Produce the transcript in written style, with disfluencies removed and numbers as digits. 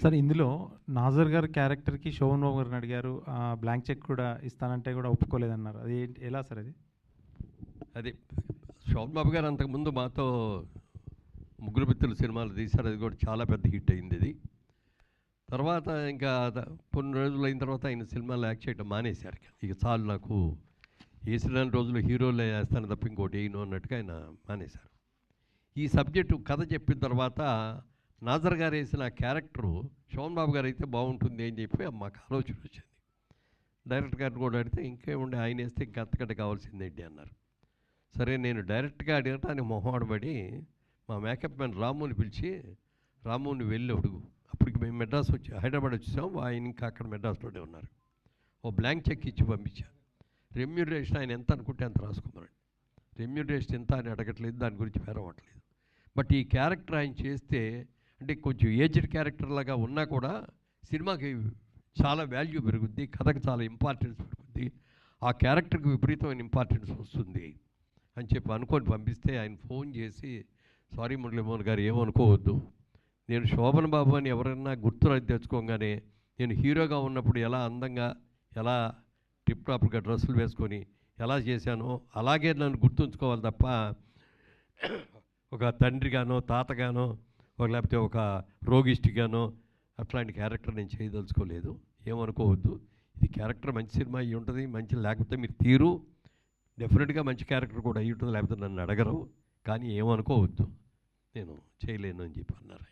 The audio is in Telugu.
సార్ ఇందులో నాజర్ గారి క్యారెక్టర్‌కి శోభన్ బాబు గారిని అడిగారు. బ్లాంక్ చెక్ కూడా ఇస్తానంటే కూడా ఒప్పుకోలేదన్నారు. అది ఎలా సార్ అది? అది శోభన్ బాబు గారు అంతకుముందు మాతో ముగ్గురు మిత్రులు సినిమాలు తీశారు. అది కూడా చాలా పెద్ద హిట్ అయింది ఇది. తర్వాత ఇంకా కొన్ని రోజులు అయిన తర్వాత ఆయన సినిమాలు యాక్ట్ చేయడం మానేశారు. ఇక చాలు నాకు వేసిన రోజులు హీరోలే వేస్తాను తప్ప ఇంకోటి వేయను అన్నట్టుగా ఆయన మానేశారు. ఈ సబ్జెక్టు కథ చెప్పిన తర్వాత నాజర్ గారు వేసిన క్యారెక్టరు శోభన్ బాబు గారు అయితే బాగుంటుంది అని చెప్పి మాకు ఆలోచన వచ్చింది. డైరెక్టర్ గారిని కూడా అడిగితే ఇంకేముండే ఆయన వేస్తే ఇంకా అంతకంటే కావాల్సిందేంటి అన్నారు. సరే నేను డైరెక్ట్గా అడగటానికి మొహమాటపడి మా మేకప్ మ్యాన్ రాముని పిలిచి, రాముని వెళ్ళి అడుగు. అప్పటికి మేము మెడ్రాస్ వచ్చి హైదరాబాద్ వచ్చేసాం, ఆయన ఇంకా అక్కడ మెడ్రాస్లోనే ఉన్నారు. ఓ బ్లాంక్ చెక్ ఇచ్చి పంపించాను. రెమ్యూనరేషన్ ఆయన ఎంత అనుకుంటే అంత రాసుకోమనండి. రెమ్యూనరేషన్ ఎంత అని అడగట్లేదు, దాని గురించి పేరవట్లేదు. బట్ ఈ క్యారెక్టర్ ఆయన చేస్తే అంటే కొంచెం ఏజ్డ్ క్యారెక్టర్ లాగా ఉన్నా కూడా సినిమాకి చాలా వాల్యూ పెరుగుద్ది, కథకు చాలా ఇంపార్టెన్స్ పెరుగుద్ది, ఆ క్యారెక్టర్కి విపరీతమైన ఇంపార్టెన్స్ వస్తుంది అని చెప్పి అనుకొని పంపిస్తే ఆయన ఫోన్ చేసి, సారీ మురళీమోహన్ గారు ఏమనుకోవద్దు, నేను శోభన్ బాబు అని ఎవరైనా గుర్తు తెచ్చుకోగానే నేను హీరోగా ఉన్నప్పుడు ఎలా అందంగా ఎలా టిప్ టాప్గా డ్రెస్సులు వేసుకొని ఎలా చేశానో అలాగే నన్ను గుర్తుంచుకోవాలి తప్ప ఒక తండ్రిగానో తాతగానో లేకపోతే ఒక రోగిస్ట్గానో అట్లాంటి క్యారెక్టర్ నేను చేయదలుచుకోలేదు, ఏమనుకోవద్దు. ఇది క్యారెక్టర్ మంచి సినిమా అయ్యి ఉంటుంది, మంచి లేకపోతే మీరు తీరు డెఫినెట్గా మంచి క్యారెక్టర్ కూడా అయ్యి ఉంటుంది, లేకపోతే నన్ను అడగరు, కానీ ఏమనుకోవద్దు, నేను చేయలేను అని చెప్పి అన్నారు.